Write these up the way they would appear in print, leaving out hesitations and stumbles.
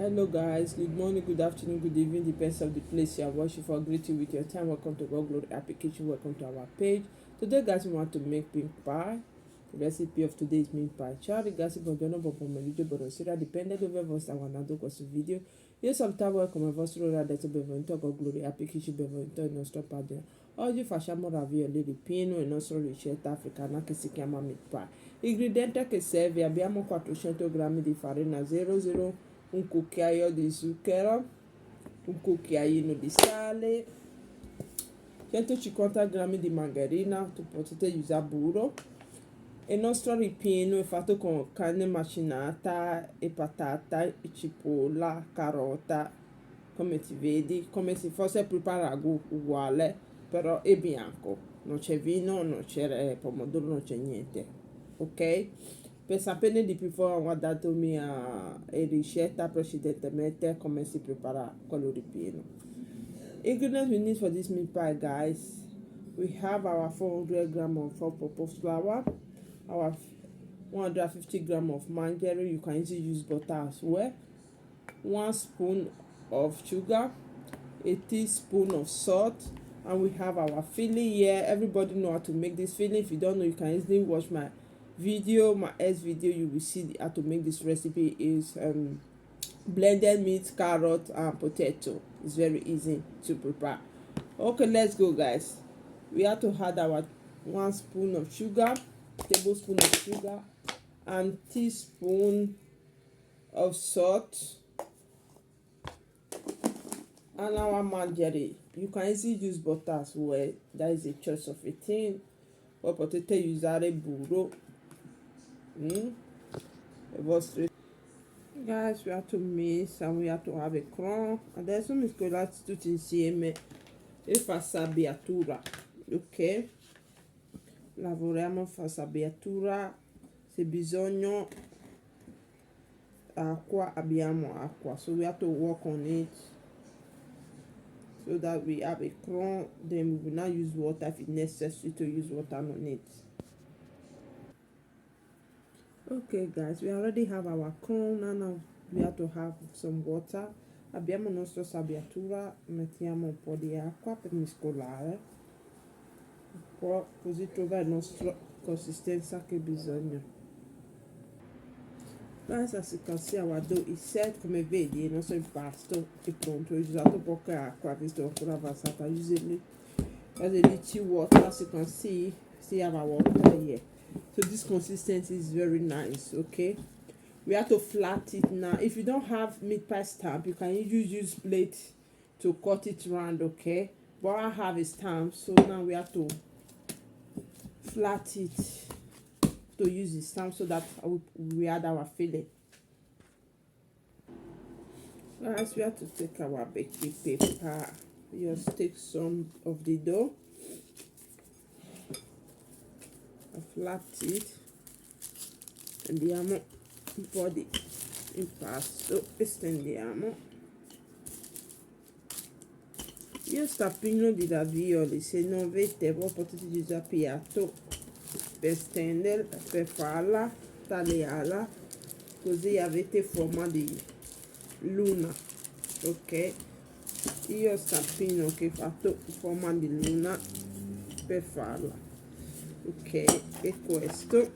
Hello guys, good morning, good afternoon, good evening, depends on the place you are watching for. Greeting with your time. Welcome to God Glory Application. Welcome to our page. Today guys, we want to make pink pie. The recipe of today is pink pie. Ciao ragazzi, buongiorno, buon pomeriggio, buonasera, dipende dove voi state guardando questo video. Io salutavo come vostro adesso benvenuto a God Glory Application, benvenuto in nostra pagina. Oggi facciamo ravioli ripieno, la nostra ricetta africana che si chiama pink pie. Ingredienti che serve: abbiamo 400 g di farina 00, un cucchiaio di zucchero, un cucchiaino di sale, 150 g di margarina, potete usare burro. Il nostro ripieno è fatto con carne macinata e patate, e cipolla, carote, come ti vedi, come se fosse preparato uguale, però è bianco, non c'è vino, non c'è pomodoro, non c'è niente, ok? Per sapere di più, ho guardato mia ricetta precedentemente come si prepara quello ripieno. Ingredients we need for this meat pie, guys: we have our 400 g of all-purpose flour, our 150 g of margarine, you can easily use butter as well, 1 spoon of sugar, a teaspoon of salt, and we have our filling here. Everybody know how to make this filling. If you don't know, you can easily watch my video, my S video. You will see how to make this recipe. Is blended meat, carrot and potato. It's very easy to prepare. Okay, let's go guys. We have to add our 1 spoon of sugar, tablespoon of sugar, and teaspoon of salt, and our margarine. You can easily use butter as well. That is a choice of a thing. Or potete usare burro. Guys, we have to mix and we have to have a crumb. Adesso mescolate tutti insieme e fa sabbiatura, ok? Lavoriamo, fa sabbiatura. Se bisogno acqua, abbiamo acqua, so we have to work on it so that we have a crumb. Then we will not use water if it's necessary to use water on it. Okay guys, we already have our corn. Now we have to have some water. Abbiamo nostra sabbiatura, mettiamo un po' di acqua per mescolare, un po' così trova la nostra consistenza che bisogna. Guys, as you can see, our dough is set. Come vedi, il nostro impasto è pronto. Ho usato poca acqua, visto ancora avanzata. Usually as a little water, as you can see have our water here. So this consistency is very nice, okay? We have to flat it now. If you don't have meat pie stamp, you can use plate to cut it round, okay? But I have a stamp, so now we have to flat it to use the stamp so that we add our filling. Guys, we have to take our baking paper. Just take some of the dough, flat it, andiamo un po' di impasto e stendiamo. Io sto pieno di ravioli, se non avete voi potete usare piatto per stendere, per farla, tagliarla, così avete forma di luna, ok? Io sto pieno che ho fatto forma di luna per farla. Okay, e questo,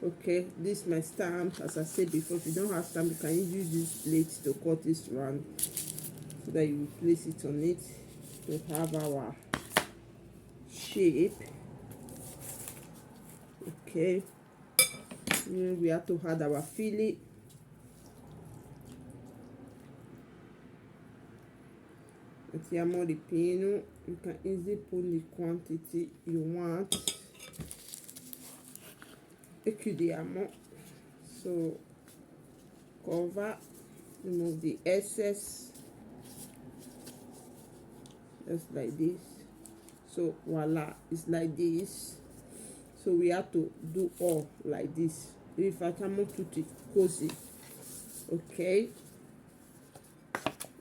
okay, this is my stamp. As I said before, if you don't have stamp, you can use this plate to cut this round so that you will place it on it to have our shape. Okay, then we have to add our filling. Mettiamo ripieno. You can easily put the quantity you want e chiudiamo. So cover, remove the excess, just like this. So voila, it's like this. So we have to do all like this. Rifacciamo tutti così, ok?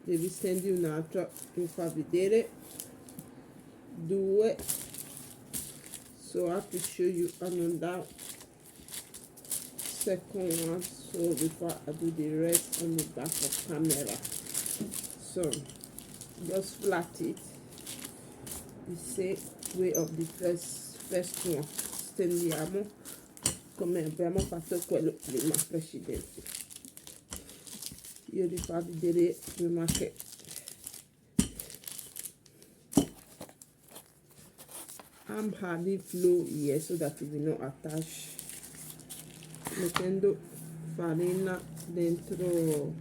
Devi stendi un altro per far vedere. 2. So I have to show you another second one, so before I do the rest on the back of camera. So just flat it the same way of the first one. Stendiamo come abbiamo fatto quello prima precedente. Io vi fa vedere prima che I'm having flow here so that it will not attach. Mettendo farina dentro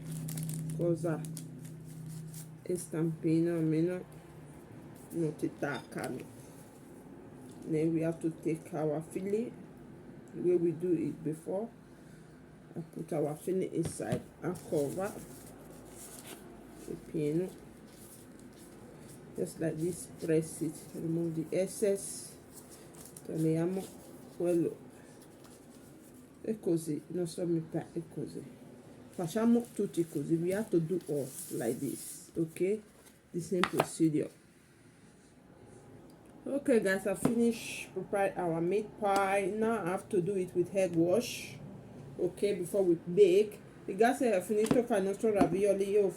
cosa e stampino almeno non ti taccano. Then we have to take our filling the way we do it before. I put our filling inside and cover the pieno. Just like this, press it, remove the excess, togliamo quello e così, il nostro mica è così. Facciamo tutti così, we have to do all like this, okay? The same procedure. Okay guys, I finished preparing our meat pie. Now I have to do it with egg wash, okay, before we bake. Ragazzi, ho finito con il nostro ravioli. Io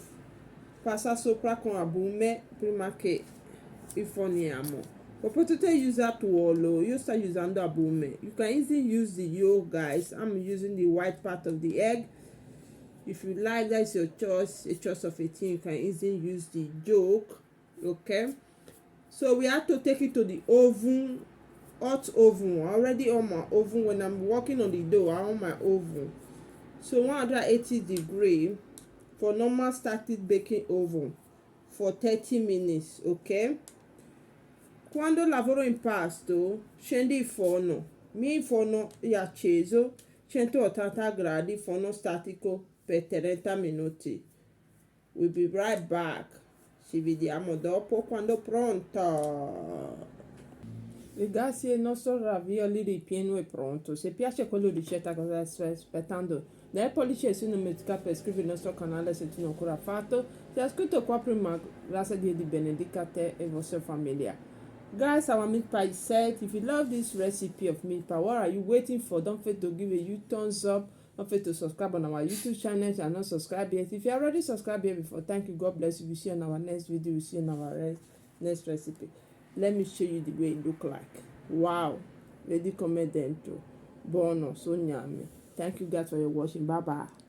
passa sopra con la bume prima che inforniamo. But potete usare tuolo. Io sto usando a bume. You can easily use the yolk, guys. I'm using the white part of the egg. If you like, that's your choice, a choice of a thing. You can easily use the yolk, okay? So we have to take it to the oven, hot oven. Already on my oven. When I'm working on the dough, I'm on my oven. So 180 degrees for normal static baking oven for 30 minutes, ok? Quando lavoro in pasto, scendi il forno. Il forno è acceso, 180 gradi, forno statico per 30 minuti. We'll be right back. Ci vediamo dopo quando è pronto. Ragazzi, il nostro ravioli ripieno è pronto. Se piace quella ricetta, cosa stai aspettando? Dai pollice su, non dimentica per iscriverti al nostro canale se tu non ancora fatto. Se hai scritto qua prima, grazie a Dio di benedica te e vostra famiglia. Guys, our meat pie is set. If you love this recipe of meat pie, what are you waiting for? Don't forget to give a thumbs up. Don't forget to subscribe on our YouTube channel if you are not subscribed yet. If you already subscribed here before, thank you. God bless you. We'll see you on our next video. We'll see you on our next recipe. Let me show you the way it look like. Wow. Vedi come dentro. Buono, sognami. Thank you guys for your watching. Bye bye.